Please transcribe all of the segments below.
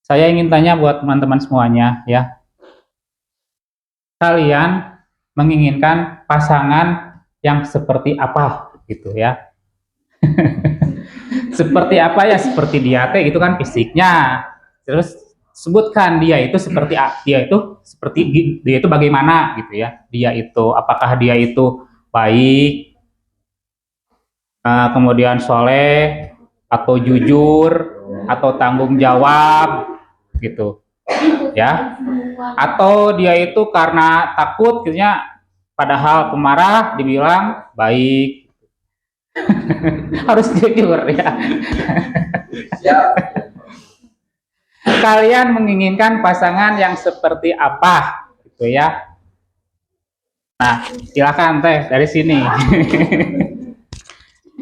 Saya ingin tanya buat teman-teman semuanya ya, kalian menginginkan pasangan yang seperti apa gitu ya? Seperti apa ya? Seperti dia teh itu kan fisiknya. Terus sebutkan dia itu bagaimana gitu ya? Dia itu apakah dia itu baik, kemudian soleh atau jujur atau tanggung jawab gitu ya, atau dia itu karena takut kayaknya padahal pemarah dibilang baik. Harus jujur ya. Kalian menginginkan pasangan yang seperti apa gitu ya. Nah, silakan teh dari sini.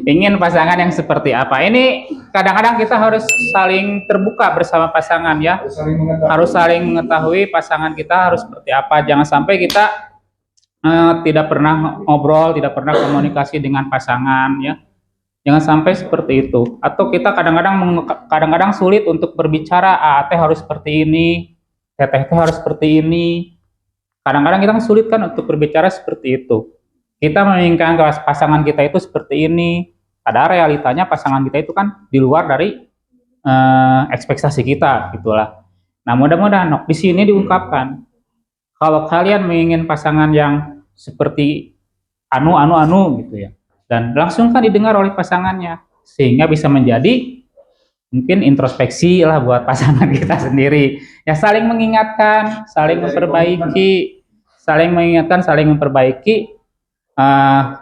Ingin pasangan yang seperti apa? Ini kadang-kadang kita harus saling terbuka bersama pasangan ya. Harus saling mengetahui pasangan kita harus seperti apa. Jangan sampai kita tidak pernah ngobrol, tidak pernah komunikasi dengan pasangan ya. Jangan sampai seperti itu. Atau kita kadang-kadang sulit untuk berbicara, teh harus seperti ini, teh harus seperti ini. Kadang-kadang kita sulit kan untuk berbicara seperti itu. Kita menginginkan pasangan kita itu seperti ini. Padahal realitanya pasangan kita itu kan di luar dari ekspektasi kita, gitulah. Nah, mudah-mudahan di sini diungkapkan kalau kalian menginginkan pasangan yang seperti anu gitu ya, dan langsung kan didengar oleh pasangannya sehingga bisa menjadi mungkin introspeksi lah buat pasangan kita sendiri ya, saling mengingatkan, saling memperbaiki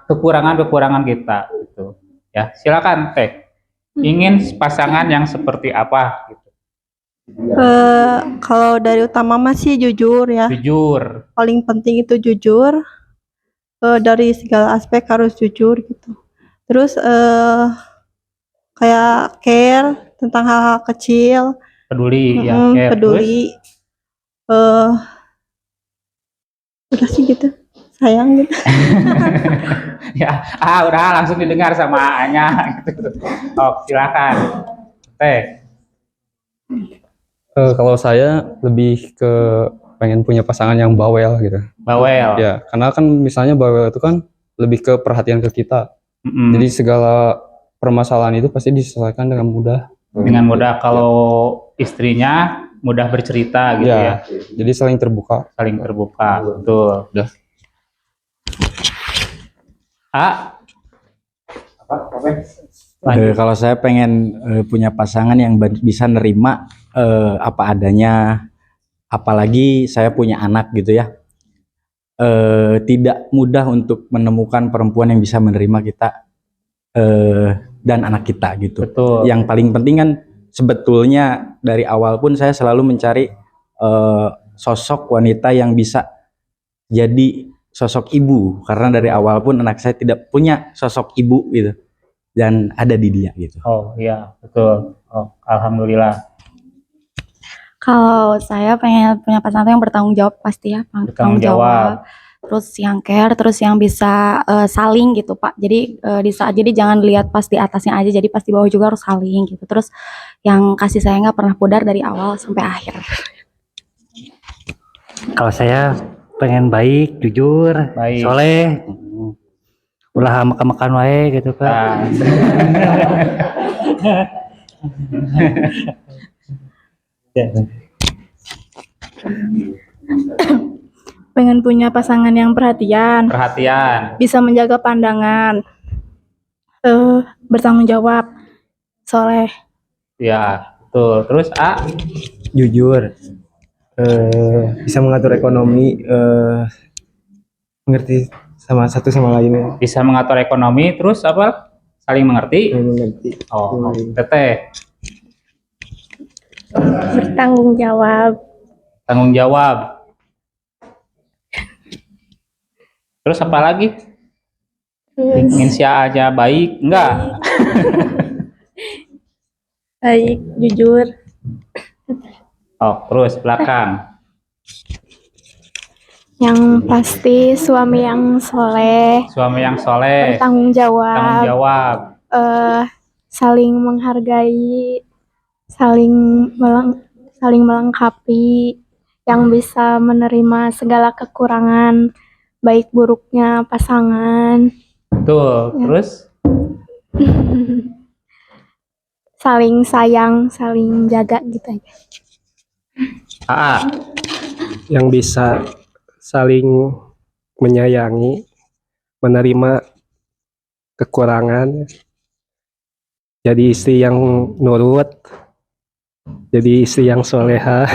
kekurangan-kekurangan kita gitu ya. Silakan teh, ingin pasangan yang seperti apa gitu. Kalau dari utama masih jujur ya. Jujur. Paling penting itu jujur. Dari segala aspek harus jujur gitu. Terus kayak care tentang hal-hal kecil. Peduli ya, care. Peduli. Udah sih gitu. Sayang gitu. Ya, udah langsung didengar sama Anya gitu. Oh, silakan. Teh. Kalau saya lebih ke pengen punya pasangan yang bawel gitu. Bawel. Ya, karena kan misalnya bawel itu kan lebih ke perhatian ke kita. Jadi segala permasalahan itu pasti diselesaikan dengan mudah. Dengan mudah kalau istrinya mudah bercerita gitu ya. Jadi saling terbuka. Saling terbuka, betul. Udah. Kalau saya pengen punya pasangan yang bisa nerima apa adanya, apalagi saya punya anak gitu ya. Tidak mudah untuk menemukan perempuan yang bisa menerima kita dan anak kita gitu. Betul. Yang paling penting kan sebetulnya dari awal pun saya selalu mencari sosok wanita yang bisa jadi sosok ibu, karena dari awal pun anak saya tidak punya sosok ibu gitu, dan ada di dia gitu. Oh iya, betul. Oh, alhamdulillah. Kalau saya pengen punya pasangan yang bertanggung jawab pasti ya, bertanggung jawab. Terus yang care, terus yang bisa saling gitu Pak. Jadi jadi jangan lihat pas di atasnya aja, jadi pas di bawah juga harus saling gitu. Terus yang kasih sayang nggak pernah pudar dari awal sampai akhir. Kalau saya pengen baik, jujur, soleh, ulah makan wae gitu Pak. Pengen punya pasangan yang perhatian, bisa menjaga pandangan, bertanggung jawab, soleh. Ya, betul. Terus jujur, bisa mengatur ekonomi, mengerti sama satu sama lainnya. Bisa mengatur ekonomi, terus apa? Saling mengerti. Oh, Teteh. Bertanggung jawab. Tanggung jawab. Terus apa lagi? Insya aja baik, enggak? Baik, jujur. Oh, terus belakang. Yang pasti suami yang soleh. Suami yang soleh. Bertanggung jawab. Tanggung jawab. Saling menghargai, saling melengkapi, yang bisa menerima segala kekurangan baik buruknya pasangan. Tuh, Ya. terus Saling sayang, saling jaga gitu aja. AA. Yang bisa saling menyayangi, menerima kekurangan, jadi istri yang nurut, jadi istri yang soleha.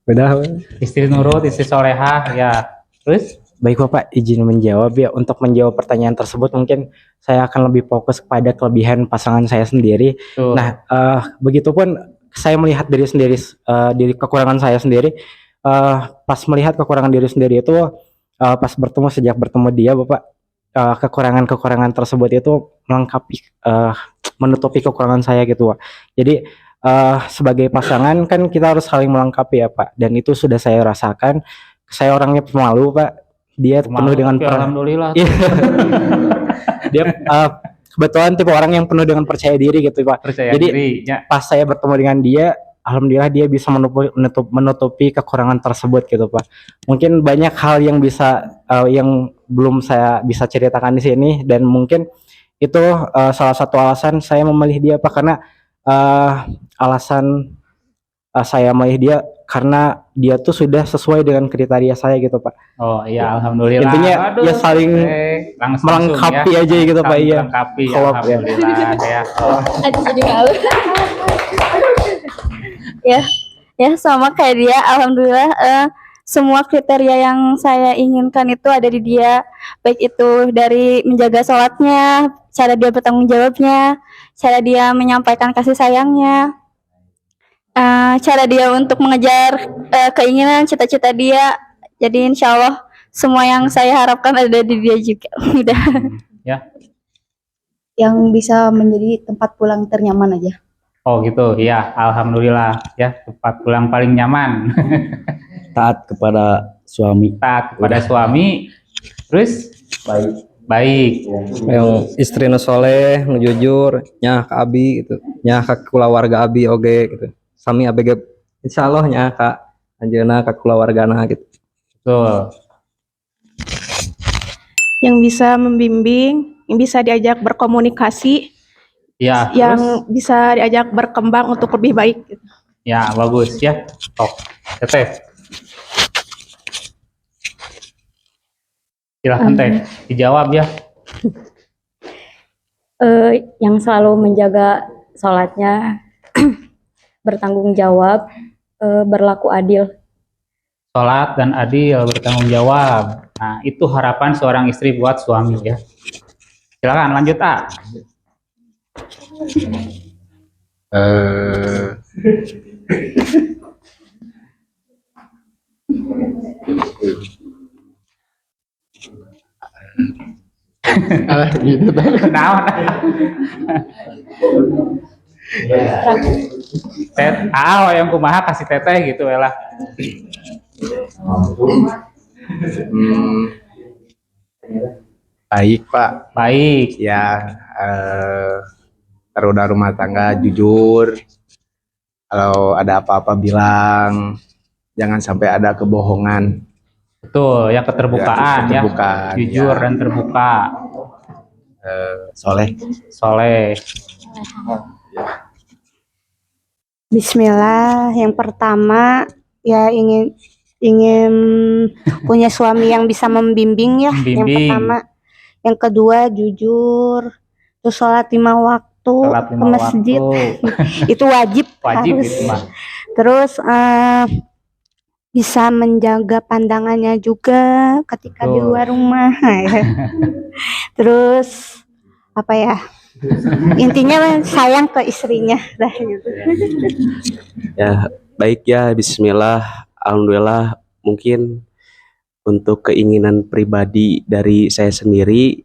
Udah. Istri nurut, istri solehah, ya. Terus? Baik Bapak, izin menjawab ya. Untuk menjawab pertanyaan tersebut mungkin saya akan lebih fokus kepada kelebihan pasangan saya sendiri. Tuh. Nah, begitupun saya melihat diri sendiri, diri kekurangan saya sendiri. Pas melihat kekurangan diri sendiri itu, pas sejak bertemu dia, Bapak, kekurangan-kekurangan tersebut itu melengkapi, menutupi kekurangan saya gitu, Pak. Jadi sebagai pasangan kan kita harus saling melengkapi ya, Pak. Dan itu sudah saya rasakan. Saya orangnya pemalu, Pak. Dia penuh dengan alhamdulillah. Dia kebetulan tipe orang yang penuh dengan percaya diri gitu, Pak. Percaya Jadi diri, ya. pas saya bertemu dengan dia, alhamdulillah dia bisa menutupi kekurangan tersebut gitu, Pak. Mungkin banyak hal yang bisa yang belum saya bisa ceritakan di sini, dan mungkin itu salah satu alasan saya memilih dia, Pak, karena alasan saya memilih dia karena dia tuh sudah sesuai dengan kriteria saya gitu, Pak. Oh iya, alhamdulillah. Intinya Aduh, ya saling langsung melengkapi ya. aja gitu, Pak. Iya. Melengkapi, Klop, ya. alhamdulillah ya. Oh. Jadi malu. Ya sama kayak dia, alhamdulillah semua kriteria yang saya inginkan itu ada di dia, baik itu dari menjaga sholatnya, cara dia bertanggung jawabnya, cara dia menyampaikan kasih sayangnya, cara dia untuk mengejar keinginan cita-cita dia. Jadi insya Allah semua yang saya harapkan ada di dia juga. Udah. Ya. Yang bisa menjadi tempat pulang ternyaman aja. Oh gitu, ya, alhamdulillah ya, tempat pulang paling nyaman. Taat kepada suami. Taat kepada suami, terus baik. Yang istri nu soleh, nu jujur, nyah ka abi gitu, nyah ka kulawarga abi oge gitu. Sami abege insyaallah nyah ka anjeunna ka kulawargana gitu. Betul. Yang bisa membimbing, yang bisa diajak berkomunikasi, Ya, yang bisa diajak berkembang untuk lebih baik. ya, bagus ya. Oh, Teteh. Silahkan Teh, dijawab ya. Yang selalu menjaga sholatnya, bertanggung jawab, berlaku adil. Sholat dan adil, bertanggung jawab. Nah, itu harapan seorang istri buat suami ya. Silakan lanjut, A. Gitu. Nah, yang kumaha kasih teteh gitu lah. Baik, Pak. Baik. Ya, roda rumah tangga jujur. Kalau ada apa-apa bilang, jangan sampai ada kebohongan. Betul, yang keterbukaan ya. Keterbukaan, Jujur ya. dan terbuka. Soleh. Soleh. Bismillah, yang pertama ya ingin punya suami yang bisa membimbing ya. Yang pertama, yang kedua jujur, terus sholat 5 waktu ke masjid. Itu wajib harus. Itu, Mbak. Terus bisa menjaga pandangannya juga ketika di luar rumah. Terus apa ya? Intinya sayang ke istrinya dah gitu. Ya, baik ya, bismillah, alhamdulillah. Mungkin untuk keinginan pribadi dari saya sendiri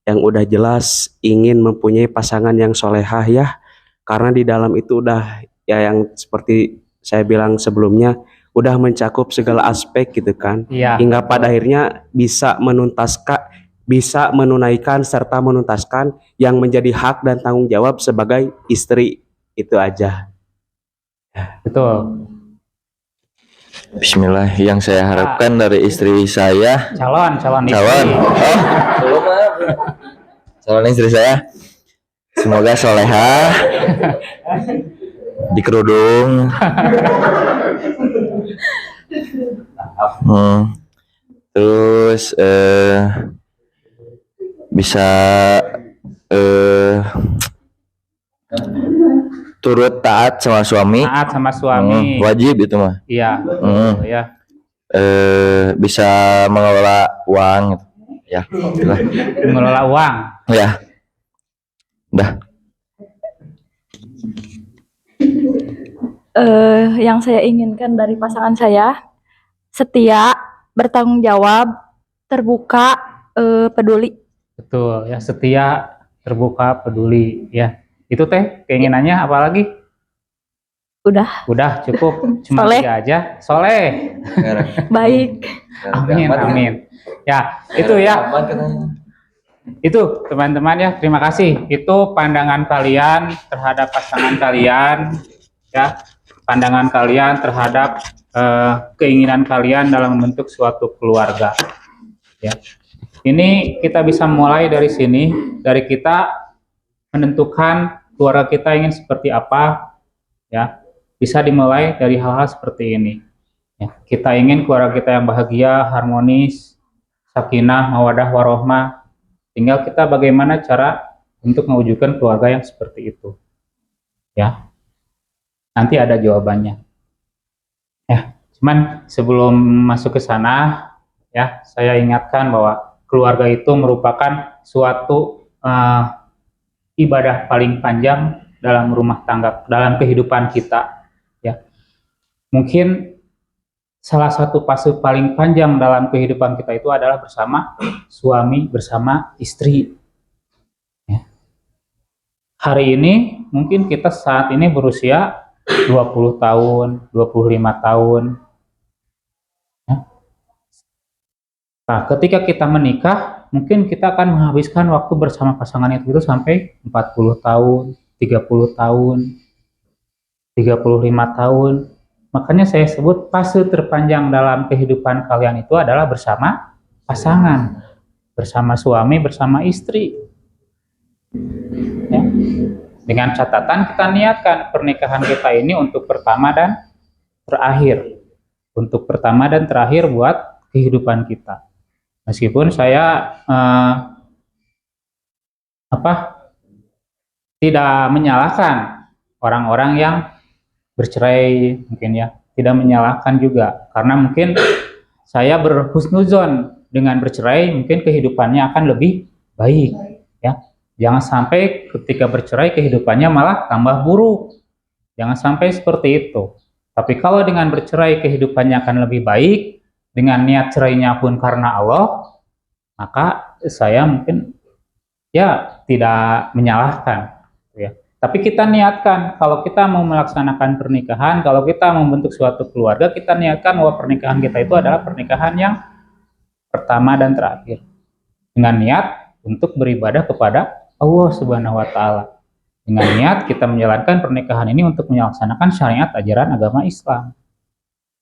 yang udah jelas ingin mempunyai pasangan yang solehah ya, karena di dalam itu udah ya yang seperti saya bilang sebelumnya udah mencakup segala aspek gitu kan, ya, hingga pada akhirnya bisa menunaikan serta menuntaskan yang menjadi hak dan tanggung jawab sebagai istri. Itu aja. Betul. Bismillah, yang saya harapkan dari istri saya, Calon istri. calon istri saya, semoga soleha, di kerudung, terus bisa turut taat sama suami. Taat sama suami. Wajib itu mah. Iya. Betul, ya. Bisa mengelola uang, ya. Itulah. Mengelola uang. Ya. Udah. Yang saya inginkan dari pasangan saya setia, bertanggung jawab, terbuka, peduli. Betul ya, setia, terbuka, peduli ya. Itu teh keinginannya apalagi? Udah cukup, cuma Soleh. 3 aja. Soleh. Baik. Amin. Ya, itu ya. Itu teman-teman ya, terima kasih. Itu pandangan kalian terhadap pasangan kalian ya. Pandangan kalian terhadap keinginan kalian dalam membentuk suatu keluarga. Ya. Ini kita bisa mulai dari sini, dari kita menentukan keluarga kita ingin seperti apa, ya. Bisa dimulai dari hal-hal seperti ini. Ya. Kita ingin keluarga kita yang bahagia, harmonis, sakinah, mawadah, warohmah. Tinggal kita bagaimana cara untuk mewujudkan keluarga yang seperti itu. Ya. Nanti ada jawabannya. Ya, cuman sebelum masuk ke sana, ya, saya ingatkan bahwa keluarga itu merupakan suatu ibadah paling panjang dalam rumah tangga, dalam kehidupan kita. Ya, mungkin salah satu fase paling panjang dalam kehidupan kita itu adalah bersama suami, bersama istri. Ya. Hari ini mungkin kita saat ini berusia 20 tahun, 25 tahun. Ya. Nah, ketika kita menikah, mungkin kita akan menghabiskan waktu bersama pasangan itu sampai 40 tahun, 30 tahun, 35 tahun. Makanya saya sebut fase terpanjang dalam kehidupan kalian itu adalah bersama pasangan, bersama suami, bersama istri. Ya. Dengan catatan kita niatkan pernikahan kita ini untuk pertama dan terakhir. Untuk pertama dan terakhir buat kehidupan kita. Meskipun saya tidak menyalahkan orang-orang yang bercerai, mungkin ya, tidak menyalahkan juga, karena mungkin saya berhusnuzon dengan bercerai, mungkin kehidupannya akan lebih baik, ya. Jangan sampai ketika bercerai kehidupannya malah tambah buruk, jangan sampai seperti itu. Tapi kalau dengan bercerai kehidupannya akan lebih baik, dengan niat cerainya pun karena Allah, maka saya mungkin ya tidak menyalahkan, ya. Tapi kita niatkan, kalau kita mau melaksanakan pernikahan, kalau kita membentuk suatu keluarga, kita niatkan bahwa pernikahan kita itu adalah pernikahan yang pertama dan terakhir. Dengan niat untuk beribadah kepada Allah Subhanahu wa Ta'ala. Dengan niat kita menjalankan pernikahan ini untuk melaksanakan syariat ajaran agama Islam.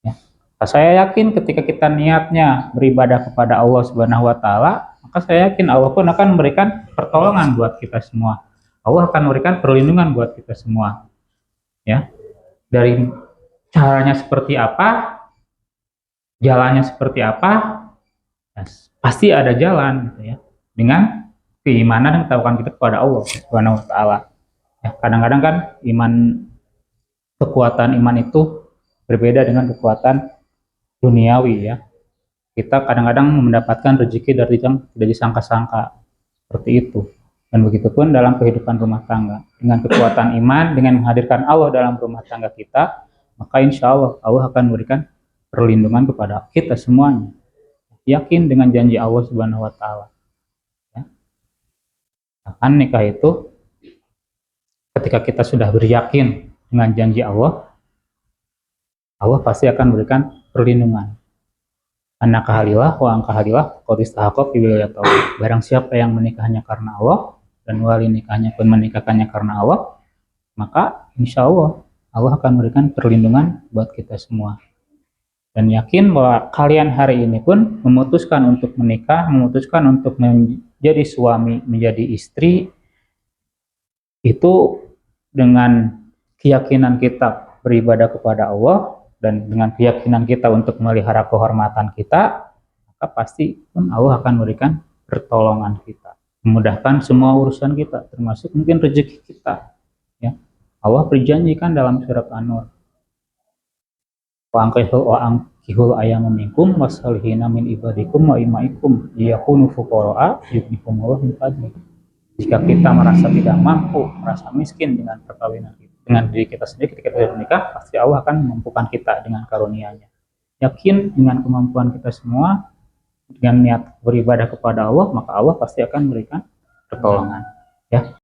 Ya. Saya yakin ketika kita niatnya beribadah kepada Allah Subhanahu wa Ta'ala, maka saya yakin Allah pun akan memberikan pertolongan buat kita semua. Allah akan memberikan perlindungan buat kita semua. Ya. Dari caranya seperti apa, jalannya seperti apa, ya, pasti ada jalan gitu ya. Dengan keimanan dan ketakwaan kita kepada Allah Subhanahu wa Ta'ala. Ya, kadang-kadang kan kekuatan iman itu berbeda dengan kekuatan duniawi ya. Kita kadang-kadang mendapatkan rezeki dari yang tidak disangka-sangka seperti itu. Dan begitu pun dalam kehidupan rumah tangga. Dengan kekuatan iman, dengan menghadirkan Allah dalam rumah tangga kita, maka insya Allah Allah akan memberikan perlindungan kepada kita semuanya. Yakin dengan janji Allah Subhanahu wa Ta'ala. Ya. Akan nikah itu ketika kita sudah beryakin dengan janji Allah, Allah pasti akan memberikan perlindungan. Anak kahalilah wa angkahalilah qadistahaqqa fi wilayatullah. Barang siapa yang menikahnya karena Allah dan wali nikahnya pun menikahkannya karena Allah, maka insya Allah Allah akan memberikan perlindungan buat kita semua. Dan yakin bahwa kalian hari ini pun memutuskan untuk menikah, memutuskan untuk menjadi suami, menjadi istri, itu dengan keyakinan kita beribadah kepada Allah dan dengan keyakinan kita untuk memelihara kehormatan kita, maka pasti pun Allah akan memberikan pertolongan kita, memudahkan semua urusan kita, termasuk mungkin rezeki kita. Ya, Allah berjanjikan dalam surat An-Nur, Wa'angkihul ayyamu minkum wassalihina min ibadikum wa imaikum yakunu fuqara'a yughnihumullahu min fadlih. Jika kita merasa tidak mampu, merasa miskin dengan perkawinan kita, dengan diri kita sendiri ketika kita menikah, pasti Allah akan memampukan kita dengan karunia-Nya. Yakin dengan kemampuan kita semua, dengan niat beribadah kepada Allah, maka Allah pasti akan memberikan pertolongan. Ya,